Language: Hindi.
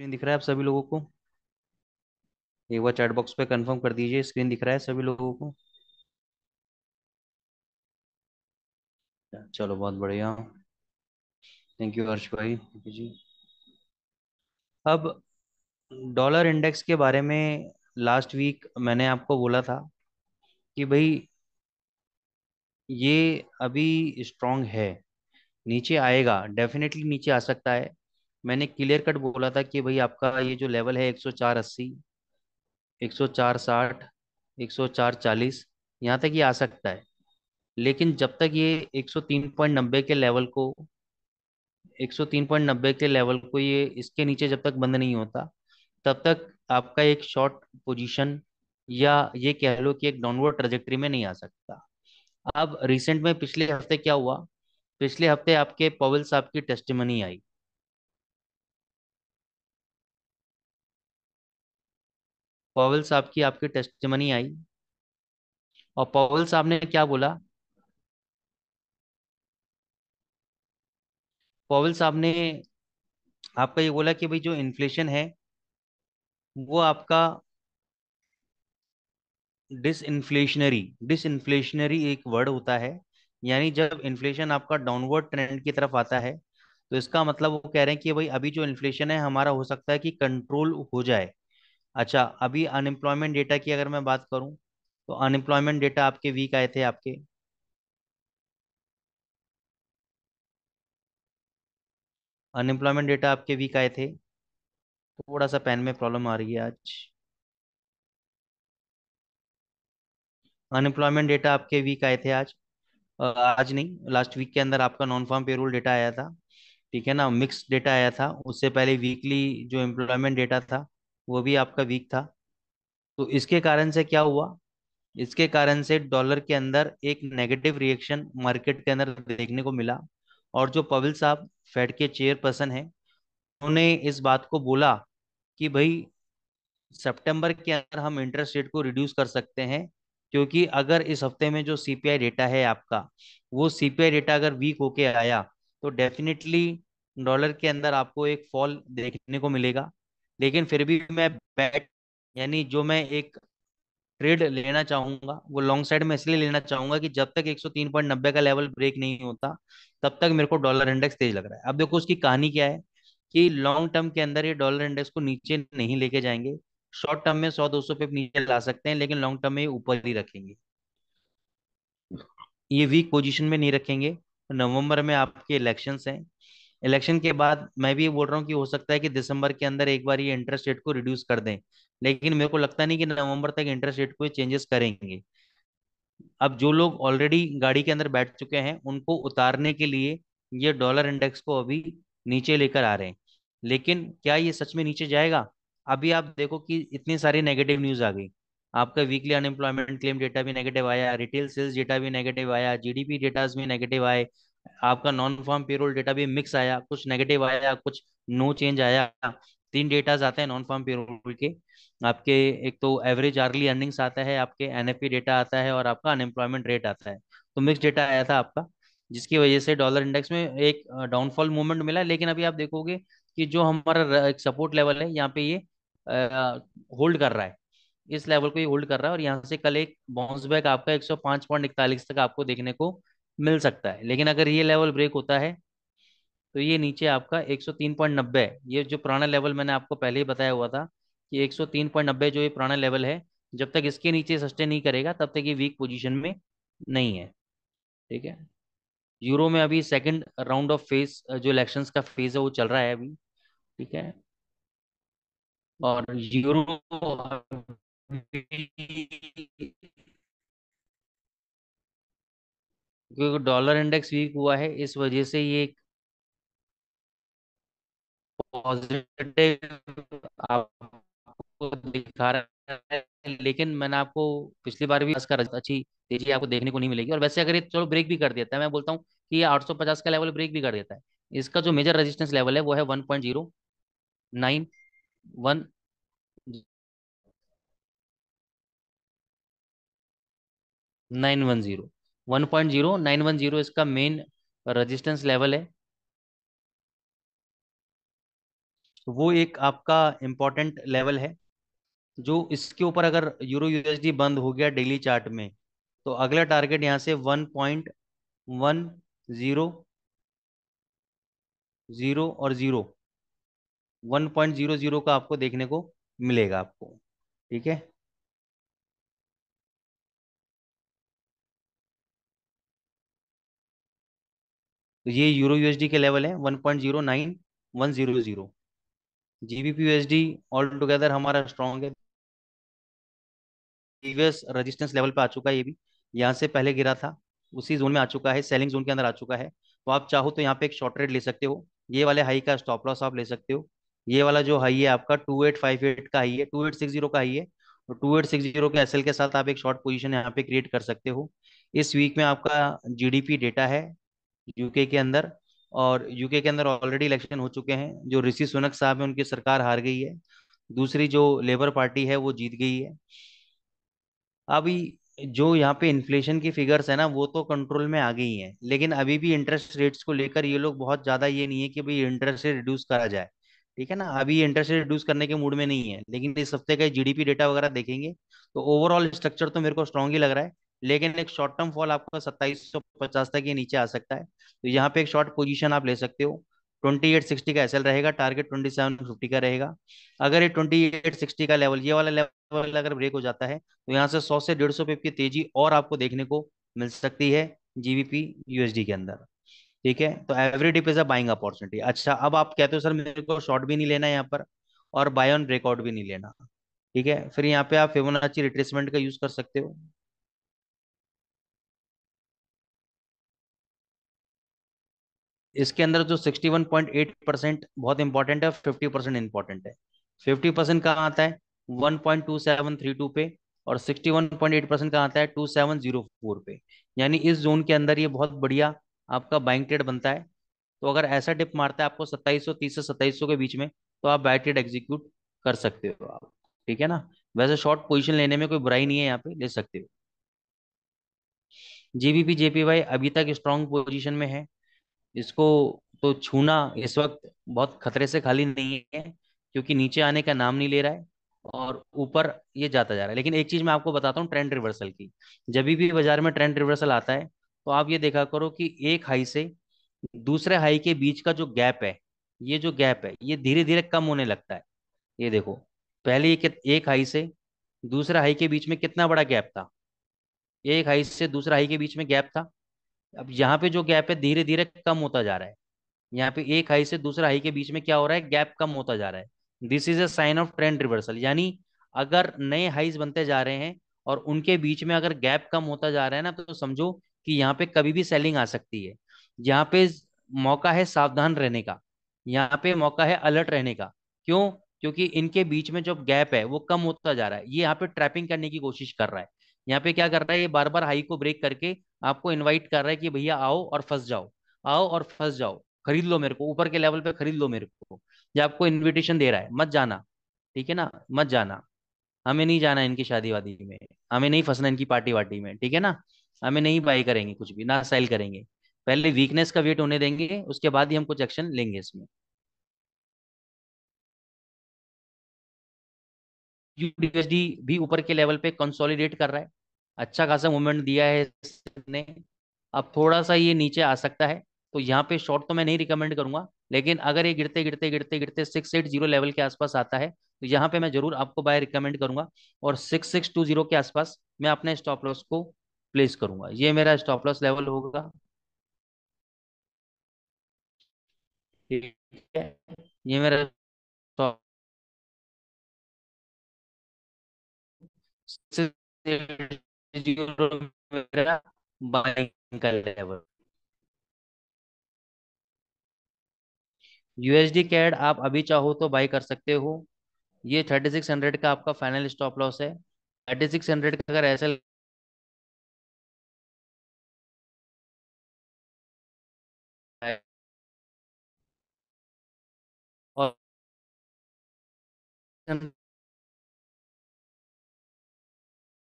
स्क्रीन दिख रहा है आप सभी लोगों को? एक बार चैट बॉक्स पे कंफर्म कर दीजिए, स्क्रीन दिख रहा है सभी लोगों को? चलो बहुत बढ़िया। थैंक यू हर्ष भाई जी। अब डॉलर इंडेक्स के बारे में लास्ट वीक मैंने आपको बोला था कि भाई ये अभी स्ट्रांग है, नीचे आएगा, डेफिनेटली नीचे आ सकता है। मैंने क्लियर कट बोला था कि भाई आपका ये जो लेवल है 104.80, 104.60, 104.40, यहाँ तक ये आ सकता है। लेकिन जब तक ये 103.90 के लेवल को 103.90 के लेवल को ये इसके नीचे जब तक बंद नहीं होता, तब तक आपका एक शॉर्ट पोजीशन या ये कह लो कि एक डाउनवर्ड ट्रेजेक्टरी में नहीं आ सकता। अब रिसेंट में पिछले हफ्ते क्या हुआ? पिछले हफ्ते आपके पॉवेल साहब की टेस्टिमनी आई। पॉवेल साहब की आपकी टेस्टिमनी आई और पॉवेल साहब ने क्या बोला? पॉवेल साहब ने आपका ये बोला कि भाई जो इन्फ्लेशन है वो आपका डिसइन्फ्लेशनरी डिसइन्फ्लेशनरी एक वर्ड होता है। यानी जब इन्फ्लेशन आपका डाउनवर्ड ट्रेंड की तरफ आता है, तो इसका मतलब वो कह रहे हैं कि भाई अभी जो इन्फ्लेशन है हमारा हो सकता है कि कंट्रोल हो जाए। अच्छा, अभी अनएम्प्लॉयमेंट डेटा की अगर मैं बात करूं, तो अनएम्प्लॉयमेंट डेटा आपके वीक आए थे आपके। अनएम्प्लॉयमेंट डेटा आपके वीक आए थे। थोड़ा सा पेन में प्रॉब्लम आ रही है आज। अनएम्प्लॉयमेंट डेटा आपके वीक आए थे आज। आज नहीं, लास्ट वीक के अंदर आपका नॉन फार्म पेरोल डेटा आया था। ठीक है ना, मिक्स डेटा आया था। उससे पहले वीकली जो एम्प्लॉयमेंट डेटा था वो भी आपका वीक था। तो इसके कारण से क्या हुआ? इसके कारण से डॉलर के अंदर एक नेगेटिव रिएक्शन मार्केट के अंदर देखने को मिला। और जो पवेल साहब फेड के चेयरपर्सन हैं, उन्होंने इस बात को बोला कि भाई सितंबर के अंदर हम इंटरेस्ट रेट को रिड्यूस कर सकते हैं। क्योंकि अगर इस हफ्ते में जो सीपीआई डेटा है आपका, वो सीपीआई डेटा अगर वीक होके आया, तो डेफिनेटली डॉलर के अंदर आपको एक फॉल देखने को मिलेगा। लेकिन फिर भी मैं बैट यानी जो मैं एक ट्रेड लेना चाहूंगा वो लॉन्ग साइड में इसलिए लेना चाहूंगा कि जब तक 103.90 का लेवल ब्रेक नहीं होता, तब तक मेरे को डॉलर इंडेक्स तेज लग रहा है। अब देखो उसकी कहानी क्या है कि लॉन्ग टर्म के अंदर ये डॉलर इंडेक्स को नीचे नहीं लेके जाएंगे। शॉर्ट टर्म में 100-200 पे नीचे ला सकते हैं, लेकिन लॉन्ग टर्म में ये ऊपर ही रखेंगे। ये वीक पोजीशन में नहीं रखेंगे। नवंबर में आपके इलेक्शंस हैं। इलेक्शन के बाद मैं भी ये बोल रहा हूँ कि हो सकता है कि दिसंबर के अंदर एक बार ये इंटरेस्ट रेट को रिड्यूस कर दें। लेकिन मेरे को लगता नहीं कि नवंबर तक इंटरेस्ट रेट को चेंजेस करेंगे। अब जो लोग ऑलरेडी गाड़ी के अंदर बैठ चुके हैं उनको उतारने के लिए ये डॉलर इंडेक्स को अभी नीचे लेकर आ रहे हैं। लेकिन क्या ये सच में नीचे जाएगा? अभी आप देखो कि इतनी सारी नेगेटिव न्यूज आ गई। आपका वीकली अनएम्प्लॉयमेंट क्लेम डेटा भी नेगेटिव आया, रिटेल सेल्स डेटा भी नेगेटिव आया, जीडीपी डेटास भी नेगेटिव आए। आपका नॉन फार्म पेरोल डेटा भी मिक्स आया, कुछ नेगेटिव आया, कुछ नो चेंज आया। तीन डेटाज आते हैं नॉन फार्म पेरोल के आपके। एक तो एवरेज आर्ली अर्निंग्स आता है, आपके एनएफपी डेटा आता है, और आपका अनएम्प्लॉयमेंट रेट आता है। तो मिक्स डेटा आया था आपका, जिसकी वजह से डॉलर इंडेक्स में एक डाउनफॉल मूवमेंट मिला। लेकिन अभी आप देखोगे कि जो हमारा एक सपोर्ट लेवल है यहाँ पे ये होल्ड कर रहा है। इस लेवल को ये होल्ड कर रहा है, और यहाँ से कल एक बाउंस बैक आपका 105.41 तक आपको देखने को मिल सकता है। लेकिन अगर ये लेवल ब्रेक होता है, तो ये नीचे आपका 103.90, ये जो पुराना लेवल मैंने आपको पहले ही बताया हुआ था कि 103.90 जो ये पुराना लेवल है, जब तक इसके नीचे सस्टेन नहीं करेगा तब तक ये वीक पोजीशन में नहीं है। ठीक है। यूरो में अभी सेकंड राउंड ऑफ फेज जो इलेक्शंस का फेज है वो चल रहा है अभी। ठीक है। और यूरो क्योंकि डॉलर इंडेक्स वीक हुआ है, इस वजह से ये पॉजिटिव आपको दिखा रहा है। लेकिन मैंने आपको पिछली बार भी इसका अच्छी तेजी आपको देखने को नहीं मिलेगी। और वैसे अगर ये चलो ब्रेक भी कर देता है, मैं बोलता हूँ कि ये 850 का लेवल ब्रेक भी कर देता है, इसका जो मेजर रेजिस्टेंस लेवल है वो है 1.09 910। 1.0910 इसका मेन रेजिस्टेंस लेवल है। तो वो एक आपका इम्पोर्टेंट लेवल है, जो इसके ऊपर अगर यूरो यूएसडी बंद हो गया डेली चार्ट में, तो अगला टारगेट यहाँ से 1.10 और 1.00 का आपको देखने को मिलेगा आपको। ठीक है। तो ये यूरो यूएसडी के लेवल है 1.09 100। जीबीपी यूएसडी ऑल टुगेदर हमारा स्ट्रॉन्ग है, प्रीवियस रेजिस्टेंस लेवल पे आ चुका है ये भी, यहाँ से पहले गिरा था उसी जोन में आ चुका है, सेलिंग जोन के अंदर आ चुका है। तो आप चाहो तो यहाँ पे एक शॉर्ट ट्रेड ले सकते हो, ये वाले हाई का स्टॉप लॉस आप ले सकते हो। ये वाला जो हाई है आपका 2858 का हाई है, 2860 का हाई है, तो 2860 के एसएल के साथ आप एक शॉर्ट पोजीशन यहाँ पे क्रिएट कर सकते हो। इस वीक में आपका जीडीपी डेटा है यूके के अंदर, और यूके के अंदर ऑलरेडी इलेक्शन हो चुके हैं, जो ऋषि सुनक साहब है उनकी सरकार हार गई है, दूसरी जो लेबर पार्टी है वो जीत गई है। अभी जो यहाँ पे इन्फ्लेशन की फिगर्स है ना वो तो कंट्रोल में आ गई हैं, लेकिन अभी भी इंटरेस्ट रेट्स को लेकर ये लोग बहुत ज्यादा ये नहीं है कि भाई इंटरेस्ट रेट रिड्यूस करा जाए। ठीक है ना, अभी इंटरेस्ट रेट रिड्यूस करने के मूड में नहीं है, लेकिन इस हफ्ते का जीडीपी डेटा वगैरह देखेंगे तो ओवरऑल स्ट्रक्चर तो मेरे को स्ट्रांग ही लग रहा है। लेकिन एक शॉर्ट टर्म फॉल आपका 2750 तक ये नीचे आ सकता है, तो यहाँ पे एक शॉर्ट पोजीशन आप ले सकते हो। 2860 का एसएल रहेगा, टारगेट 2750 का रहेगा। अगर ये 2860 का लेवल, ये वाला लेवल अगर ब्रेक हो जाता है, तो यहाँ से 100 से 150 पिप की तेजी और आपको देखने को मिल सकती है जीबीपी यूएसडी के अंदर। ठीक है, तो every dip is a buying opportunity. अच्छा, अब आप कहते हो सर मेरे को शॉर्ट भी नहीं लेना है यहाँ पर, और बाय ऑन ब्रेकआउट भी नहीं लेना। ठीक है, फिर यहाँ पे आप फिबोनाची रिट्रेसमेंट का यूज कर सकते हो। इसके अंदर जो 61.8% बहुत इंपॉर्टेंट है, 50% इंपॉर्टेंट है। 50% कहाँ आता है? 1.2732 पे, और 61.8% कहाँ आता है? 2704 पे। यानी इस जोन के अंदर ये बहुत बढ़िया आपका बाइंग ट्रेड बनता है। तो अगर ऐसा डिप मारता है आपको 2730 से 2700 के बीच में, तो आप बाय ट्रेड एग्जीक्यूट कर सकते हो आप। ठीक है ना, वैसे शॉर्ट पोजीशन लेने में कोई बुराई नहीं है, यहाँ पे ले सकते हो। जीबीपी जेपीवाई अभी तक स्ट्रांग पोजीशन में है, इसको तो छूना इस वक्त बहुत खतरे से खाली नहीं है, क्योंकि नीचे आने का नाम नहीं ले रहा है और ऊपर ये जाता जा रहा है। लेकिन एक चीज मैं आपको बताता हूँ ट्रेंड रिवर्सल की, जब भी बाजार में ट्रेंड रिवर्सल आता है, तो आप ये देखा करो कि एक हाई से दूसरे हाई के बीच का जो गैप है, ये जो गैप है ये धीरे धीरे कम होने लगता है। ये देखो, पहले ये एक हाई से दूसरा हाई के बीच में कितना बड़ा गैप था, एक हाई से दूसरा हाई के बीच में गैप था। अब यहाँ पे जो गैप है धीरे धीरे कम होता जा रहा है। यहाँ पे एक हाई से दूसरा हाई के बीच में क्या हो रहा है? गैप कम होता जा रहा है। This is a sign of trend reversal, यानी अगर नए हाइज बनते जा रहे हैं और उनके बीच में अगर गैप कम होता जा रहा है ना, तो समझो कि यहाँ पे कभी भी सेलिंग आ सकती है। यहाँ पे मौका है सावधान रहने का, यहाँ पे मौका है अलर्ट रहने का। क्यों? क्योंकि इनके बीच में जो गैप है वो कम होता जा रहा है, ये यहाँ पे ट्रैपिंग करने की कोशिश कर रहा है। यहाँ पे क्या कर रहा है? ये बार बार हाई को ब्रेक करके आपको इनवाइट कर रहा है कि भैया आओ और फंस जाओ, आओ और फंस जाओ, खरीद लो मेरे को, ऊपर के लेवल पे खरीद लो मेरे को। ये आपको इनविटेशन दे रहा है, मत जाना। ठीक है ना, मत जाना। हमें नहीं जाना इनकी शादी वादी में, हमें नहीं फंसना इनकी पार्टी वार्टी में। ठीक है ना, हमें नहीं बाई करेंगे कुछ भी, ना सेल करेंगे। पहले वीकनेस का वेट होने देंगे, उसके बाद ही हम कुछ एक्शन लेंगे इसमें। यूडीएसडी भी ऊपर के लेवल पे कंसोलिडेट कर रहा है, अच्छा खासा मूवमेंट दिया है इसने। अब थोड़ा सा ये नीचे आ सकता है, तो यहाँ पे शॉर्ट तो मैं नहीं रिकमेंड करूंगा, लेकिन अगर ये गिरते गिरते गिरते गिरते 680 लेवल के आसपास आता है, तो यहाँ पे मैं जरूर आपको बाय रिकमेंड करूंगा। और 6620 के आसपास मैं अपने स्टॉप लॉस को प्लेस करूंगा, ये मेरा स्टॉप लॉस लेवल होगा। ठीक है, ये मेरा stop- मेरा बाइंग का लेवल। यूएसडी कैड आप अभी चाहो तो बाई कर सकते हो, ये 3600 का आपका फाइनल स्टॉप लॉस है। 3600 का अगर ऐसा है और